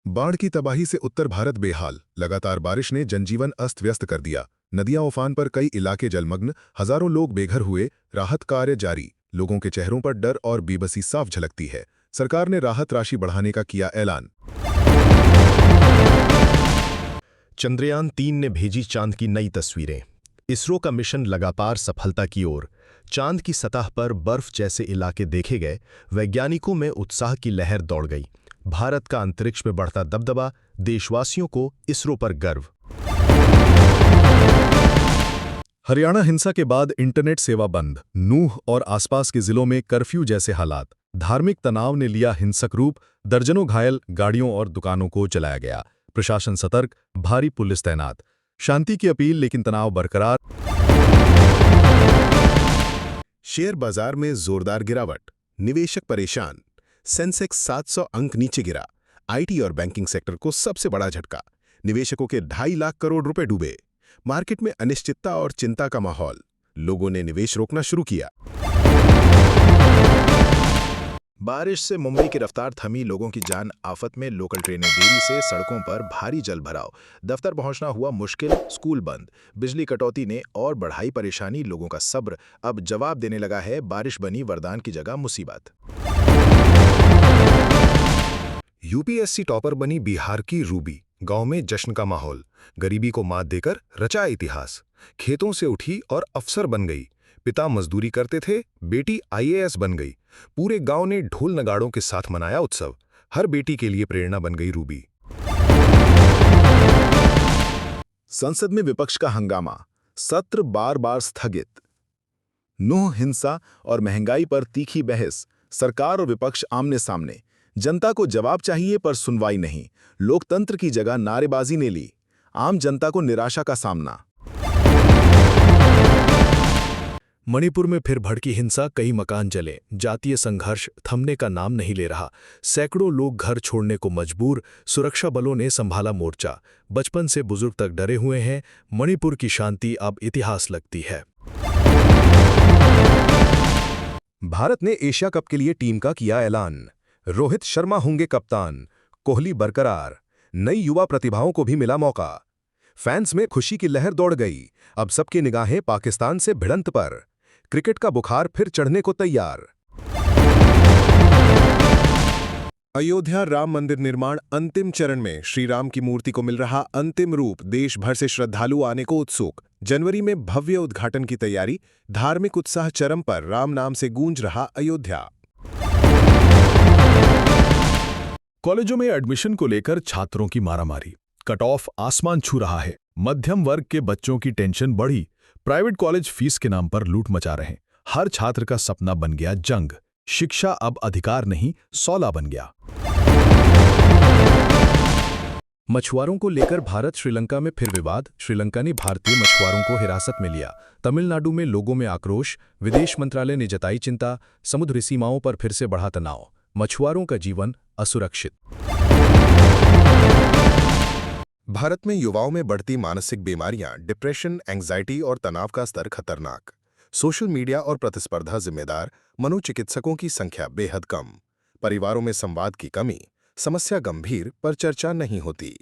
बाढ़ की तबाही से उत्तर भारत बेहाल। लगातार बारिश ने जनजीवन अस्त व्यस्त कर दिया। नदियां उफान पर, कई इलाके जलमग्न, हजारों लोग बेघर हुए। राहत कार्य जारी। लोगों के चेहरों पर डर और बेबसी साफ झलकती है। सरकार ने राहत राशि बढ़ाने का किया ऐलान। चंद्रयान-3 ने भेजी चांद की नई तस्वीरें। इसरो का मिशन लगातार सफलता की ओर। चांद की सतह पर बर्फ जैसे इलाके देखे गए। वैज्ञानिकों में उत्साह की लहर दौड़ गई। भारत का अंतरिक्ष में बढ़ता दबदबा, देशवासियों को इसरो पर गर्व। हरियाणा हिंसा के बाद इंटरनेट सेवा बंद। नूह और आसपास के जिलों में कर्फ्यू जैसे हालात। धार्मिक तनाव ने लिया हिंसक रूप। दर्जनों घायल, गाड़ियों और दुकानों को जलाया गया। प्रशासन सतर्क, भारी पुलिस तैनात। शांति की अपील लेकिन तनाव बरकरार। शेयर बाजार में जोरदार गिरावट। निवेशक परेशान। सेंसेक्स 700 अंक नीचे गिरा। आईटी और बैंकिंग सेक्टर को सबसे बड़ा झटका। निवेशकों के 2.5 लाख करोड़ रुपए डूबे। मार्केट में अनिश्चितता और चिंता का माहौल। लोगों ने निवेश रोकना शुरू किया। बारिश से मुंबई की रफ्तार थमी। लोगों की जान आफत में। लोकल ट्रेनें देरी से। सड़कों पर भारी जल भराव। दफ्तर पहुंचना हुआ मुश्किल। स्कूल बंद। बिजली कटौती ने और बढ़ाई परेशानी। लोगों का सब्र अब जवाब देने लगा है। बारिश बनी वरदान की जगह मुसीबत। यूपीएससी टॉपर बनी बिहार की रूबी। गांव में जश्न का माहौल। गरीबी को मात देकर रचा इतिहास। खेतों से उठी और अफसर बन गई। पिता मजदूरी करते थे, बेटी आईएएस बन गई। पूरे गांव ने ढोल नगाड़ों के साथ मनाया उत्सव। हर बेटी के लिए प्रेरणा बन गई रूबी। संसद में विपक्ष का हंगामा। सत्र बार बार स्थगित। नूह हिंसा और महंगाई पर तीखी बहस। सरकार और विपक्ष आमने सामने। जनता को जवाब चाहिए पर सुनवाई नहीं। लोकतंत्र की जगह नारेबाजी ने ली। आम जनता को निराशा का सामना। मणिपुर में फिर भड़की हिंसा, कई मकान जले। जातीय संघर्ष थमने का नाम नहीं ले रहा। सैकड़ों लोग घर छोड़ने को मजबूर। सुरक्षा बलों ने संभाला मोर्चा। बचपन से बुजुर्ग तक डरे हुए हैं। मणिपुर की शांति अब इतिहास लगती है। भारत ने एशिया कप के लिए टीम का किया ऐलान। रोहित शर्मा होंगे कप्तान। कोहली बरकरार। नई युवा प्रतिभाओं को भी मिला मौका। फैंस में खुशी की लहर दौड़ गई। अब सबकी निगाहें पाकिस्तान से भिड़ंत पर। क्रिकेट का बुखार फिर चढ़ने को तैयार। अयोध्या राम मंदिर निर्माण अंतिम चरण में। श्री राम की मूर्ति को मिल रहा अंतिम रूप। देश भर से श्रद्धालु आने को उत्सुक। जनवरी में भव्य उद्घाटन की तैयारी। धार्मिक उत्साह चरम पर। राम नाम से गूंज रहा अयोध्या। कॉलेजों में एडमिशन को लेकर छात्रों की मारामारी। कट ऑफ आसमान छू रहा है। मध्यम वर्ग के बच्चों की टेंशन बढ़ी। प्राइवेट कॉलेज फीस के नाम पर लूट मचा रहे हैं। हर छात्र का सपना बन गया जंग। शिक्षा अब अधिकार नहीं, सौदा बन गया। मछुआरों को लेकर भारत श्रीलंका में फिर विवाद। श्रीलंका ने भारतीय मछुआरों को हिरासत में लिया। तमिलनाडु में लोगों में आक्रोश। विदेश मंत्रालय ने जताई चिंता। समुद्री सीमाओं पर फिर से बढ़ा तनाव। मछुआरों का जीवन असुरक्षित। भारत में युवाओं में बढ़ती मानसिक बीमारियां। डिप्रेशन, एंग्जाइटी और तनाव का स्तर खतरनाक। सोशल मीडिया और प्रतिस्पर्धा जिम्मेदार। मनोचिकित्सकों की संख्या बेहद कम। परिवारों में संवाद की कमी। समस्या गंभीर पर चर्चा नहीं होती।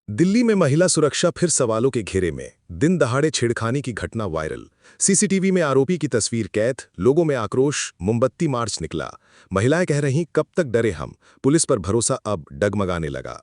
दिल्ली में महिला सुरक्षा फिर सवालों के घेरे में। दिन दहाड़े छेड़खानी की घटना वायरल। सीसीटीवी में आरोपी की तस्वीर कैद। लोगों में आक्रोश। मोमबत्ती मार्च निकला। महिलाएं कह रहीं, कब तक डरे हम। पुलिस पर भरोसा अब डगमगाने लगा।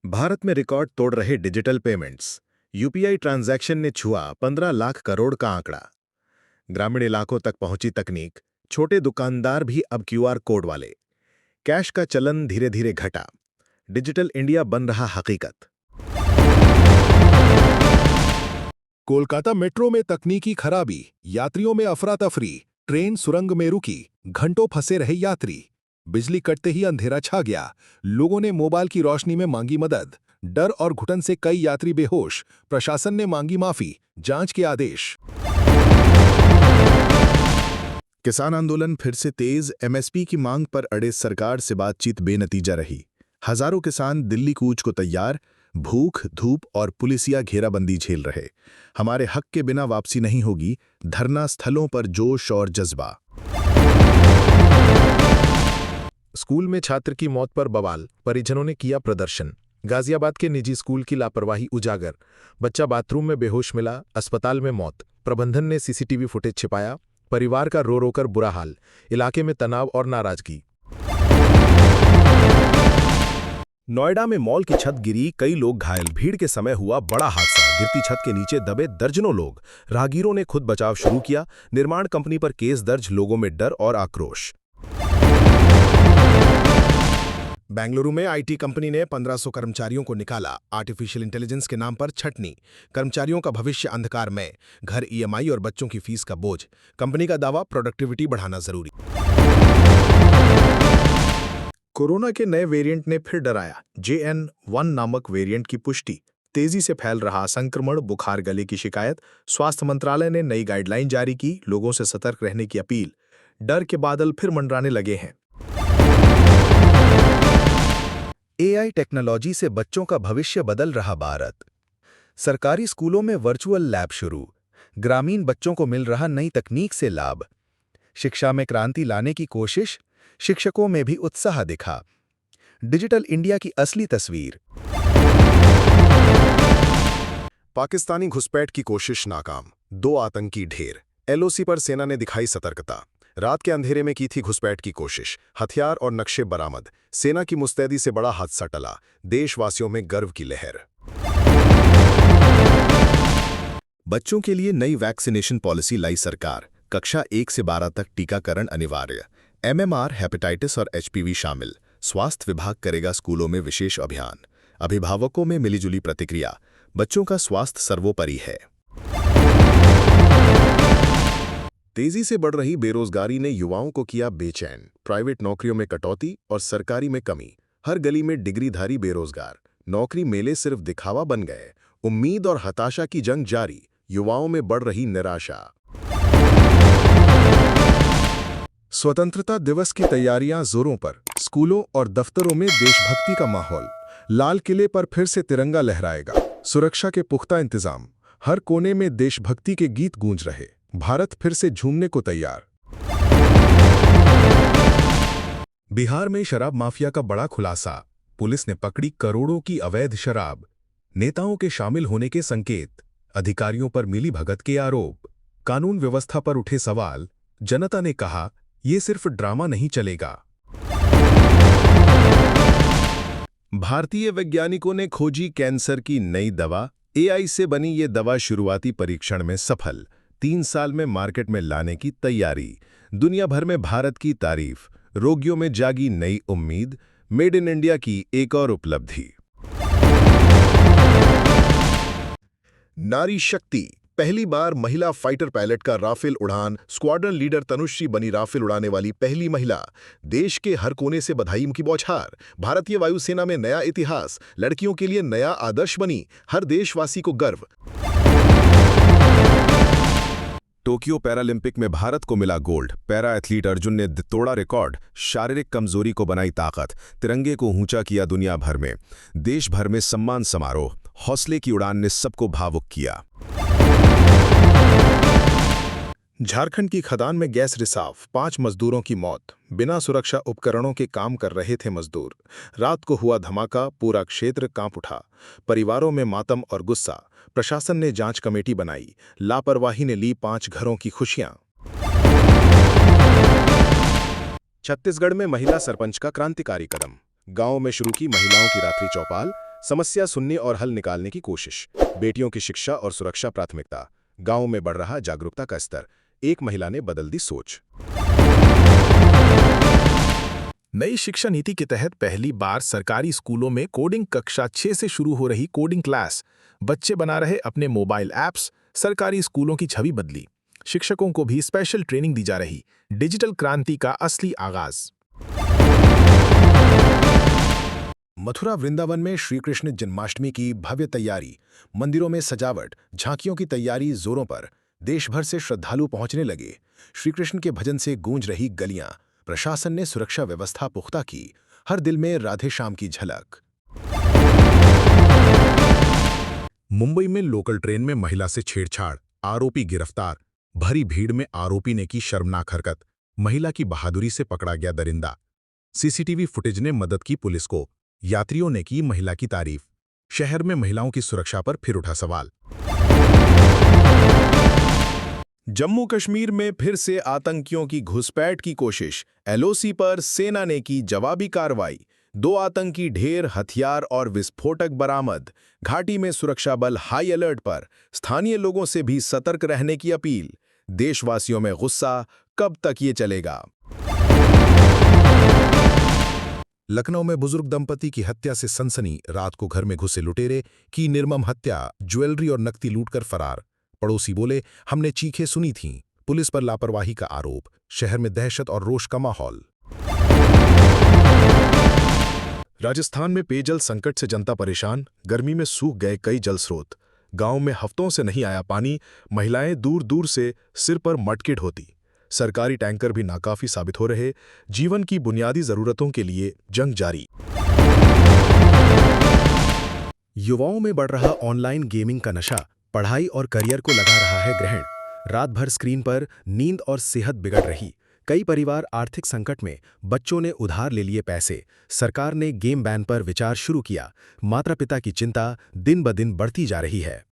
भारत में रिकॉर्ड तोड़ रहे डिजिटल पेमेंट्स। यूपीआई ट्रांजैक्शन ने छुआ 15 लाख करोड़ का आंकड़ा। ग्रामीण इलाकों तक पहुंची तकनीक। छोटे दुकानदार भी अब क्यूआर कोड वाले। कैश का चलन धीरे धीरे घटा। डिजिटल इंडिया बन रहा हकीकत। कोलकाता मेट्रो में तकनीकी खराबी। यात्रियों में अफरा तफरी। ट्रेन सुरंग में रुकी। घंटों फंसे रहे यात्री। बिजली कटते ही अंधेरा छा गया। लोगों ने मोबाइल की रोशनी में मांगी मदद। डर और घुटन से कई यात्री बेहोश। प्रशासन ने मांगी माफी। जांच के आदेश। किसान आंदोलन फिर से तेज। एमएसपी की मांग पर अड़े सरकार से बातचीत बेनतीजा रही। हजारों किसान दिल्ली कूच को तैयार। भूख, धूप और पुलिसिया घेराबंदी झेल रहे। हमारे हक के बिना वापसी नहीं होगी। धरना स्थलों पर जोश और जज्बा। स्कूल में छात्र की मौत पर बवाल, परिजनों ने किया प्रदर्शन। गाजियाबाद के निजी स्कूल की लापरवाही उजागर। बच्चा बाथरूम में बेहोश मिला, अस्पताल में मौत। प्रबंधन ने सीसीटीवी फुटेज छिपाया। परिवार का रो रोकर बुरा हाल। इलाके में तनाव और नाराजगी। नोएडा में मॉल की छत गिरी, कई लोग घायल। भीड़ के समय हुआ बड़ा हादसा। गिरती छत के नीचे दबे दर्जनों लोग। राहगीरों ने खुद बचाव शुरू किया। निर्माण कंपनी पर केस दर्ज, लोगों में डर और आक्रोश। बेंगलुरु में आईटी कंपनी ने 1500 कर्मचारियों को निकाला। आर्टिफिशियल इंटेलिजेंस के नाम पर छटनी। कर्मचारियों का भविष्य अंधकार में। घर, ईएमआई और बच्चों की फीस का बोझ। कंपनी का दावा, प्रोडक्टिविटी बढ़ाना जरूरी। कोरोना के नए वेरिएंट ने फिर डराया। JN.1 नामक वेरिएंट की पुष्टि। तेजी से फैल रहा संक्रमण, बुखार, गले की शिकायत। स्वास्थ्य मंत्रालय ने नई गाइडलाइन जारी की, लोगों से सतर्क रहने की अपील। डर के बादल फिर मंडराने लगे हैं। AI टेक्नोलॉजी से बच्चों का भविष्य बदल रहा भारत। सरकारी स्कूलों में वर्चुअल लैब शुरू। ग्रामीण बच्चों को मिल रहा नई तकनीक से लाभ। शिक्षा में क्रांति लाने की कोशिश। शिक्षकों में भी उत्साह दिखा। डिजिटल इंडिया की असली तस्वीर। पाकिस्तानी घुसपैठ की कोशिश नाकाम। 2 आतंकी ढेर। LOC पर सेना ने दिखाई सतर्कता। रात के अंधेरे में की थी घुसपैठ की कोशिश। हथियार और नक्शे बरामद। सेना की मुस्तैदी से बड़ा हादसा टला। देशवासियों में गर्व की लहर। बच्चों के लिए नई वैक्सीनेशन पॉलिसी लाई सरकार। कक्षा 1 से 12 तक टीकाकरण अनिवार्य। MMR, हेपेटाइटिस और HPV शामिल। स्वास्थ्य विभाग करेगा स्कूलों में विशेष अभियान। अभिभावकों में मिलीजुली प्रतिक्रिया। बच्चों का स्वास्थ्य सर्वोपरि है। तेजी से बढ़ रही बेरोजगारी ने युवाओं को किया बेचैन। प्राइवेट नौकरियों में कटौती और सरकारी में कमी। हर गली में डिग्रीधारी बेरोजगार। नौकरी मेले सिर्फ दिखावा बन गए। उम्मीद और हताशा की जंग जारी। युवाओं में बढ़ रही निराशा। स्वतंत्रता दिवस की तैयारियां जोरों पर। स्कूलों और दफ्तरों में देशभक्ति का माहौल। लाल किले पर फिर से तिरंगा लहराएगा। सुरक्षा के पुख्ता इंतजाम। हर कोने में देशभक्ति के गीत गूंज रहे। भारत फिर से झूमने को तैयार। बिहार में शराब माफिया का बड़ा खुलासा। पुलिस ने पकड़ी करोड़ों की अवैध शराब। नेताओं के शामिल होने के संकेत। अधिकारियों पर मिलीभगत के आरोप। कानून व्यवस्था पर उठे सवाल। जनता ने कहा, ये सिर्फ ड्रामा नहीं चलेगा। भारतीय वैज्ञानिकों ने खोजी कैंसर की नई दवा। AI से बनी ये दवा शुरुआती परीक्षण में सफल। 3 साल में मार्केट में लाने की तैयारी। दुनिया भर में भारत की तारीफ। रोगियों में जागी नई उम्मीद। मेड इन इंडिया की एक और उपलब्धि। नारी शक्ति। पहली बार महिला फाइटर पायलट का राफेल उड़ान। स्क्वाड्रन लीडर तनुश्री बनी राफेल उड़ाने वाली पहली महिला। देश के हर कोने से बधाई की बौछार। भारतीय वायुसेना में नया इतिहास। लड़कियों के लिए नया आदर्श बनी। हर देशवासी को गर्व। टोक्यो पैरालंपिक में भारत को मिला गोल्ड। पैरा एथलीट अर्जुन ने तोड़ा रिकॉर्ड। शारीरिक कमजोरी को बनाई ताकत। तिरंगे को ऊंचा किया दुनिया भर में। देश भर में सम्मान समारोह। हौसले की उड़ान ने सबको भावुक किया। झारखंड की खदान में गैस रिसाव। 5 मजदूरों की मौत। बिना सुरक्षा उपकरणों के काम कर रहे थे मजदूर। रात को हुआ धमाका, पूरा क्षेत्र कांप उठा। परिवारों में मातम और गुस्सा। प्रशासन ने जांच कमेटी बनाई। लापरवाही ने ली 5 घरों की खुशियां। छत्तीसगढ़ में महिला सरपंच का क्रांतिकारी कदम। गांव में शुरू की महिलाओं की रात्रि चौपाल। समस्या सुनने और हल निकालने की कोशिश। बेटियों की शिक्षा और सुरक्षा प्राथमिकता। गांव में बढ़ रहा जागरूकता का स्तर। एक महिला ने बदल दी सोच। नई शिक्षा नीति के तहत पहली बार सरकारी स्कूलों में कोडिंग कक्षा 6 से शुरू हो रही कोडिंग क्लास। बच्चे बना रहे अपने मोबाइल ऐप्स। सरकारी स्कूलों की छवि बदली। शिक्षकों को भी स्पेशल ट्रेनिंग दी जा रही। डिजिटल क्रांति का असली आगाज। मथुरा वृंदावन में श्री कृष्ण जन्माष्टमी की भव्य तैयारी। मंदिरों में सजावट, झांकियों की तैयारी जोरों पर। देश भर से श्रद्धालु पहुंचने लगे। श्री कृष्ण के भजन से गूंज रही गलियां। प्रशासन ने सुरक्षा व्यवस्था पुख्ता की। हर दिल में राधे श्याम की झलक। मुंबई में लोकल ट्रेन में महिला से छेड़छाड़। आरोपी गिरफ्तार। भरी भीड़ में आरोपी ने की शर्मनाक हरकत। महिला की बहादुरी से पकड़ा गया दरिंदा। सीसीटीवी फुटेज ने मदद की पुलिस को। यात्रियों ने की महिला की तारीफ। शहर में महिलाओं की सुरक्षा पर फिर उठा सवाल। जम्मू कश्मीर में फिर से आतंकियों की घुसपैठ की कोशिश। एलओसी पर सेना ने की जवाबी कार्रवाई। 2 आतंकी ढेर, हथियार और विस्फोटक बरामद। घाटी में सुरक्षा बल हाई अलर्ट पर। स्थानीय लोगों से भी सतर्क रहने की अपील। देशवासियों में गुस्सा, कब तक ये चलेगा? लखनऊ में बुजुर्ग दंपति की हत्या से सनसनी। रात को घर में घुसे लुटेरे की निर्मम हत्या, ज्वेलरी और नकदी लूटकर फरार। पड़ोसी बोले, हमने चीखें सुनी थीं। पुलिस पर लापरवाही का आरोप। शहर में दहशत और रोष का माहौल। राजस्थान में पेयजल संकट से जनता परेशान। गर्मी में सूख गए कई जल स्रोत। गांव में हफ्तों से नहीं आया पानी। महिलाएं दूर दूर से सिर पर मटके ढोती। सरकारी टैंकर भी नाकाफी साबित हो रहे। जीवन की बुनियादी जरूरतों के लिए जंग जारी। युवाओं में बढ़ रहा ऑनलाइन गेमिंग का नशा पढ़ाई और करियर को लगा रहा है ग्रहण। रात भर स्क्रीन पर नींद और सेहत बिगड़ रही। कई परिवार आर्थिक संकट में। बच्चों ने उधार ले लिए पैसे। सरकार ने गेम बैन पर विचार शुरू किया। माता पिता की चिंता दिन ब दिन बढ़ती जा रही है।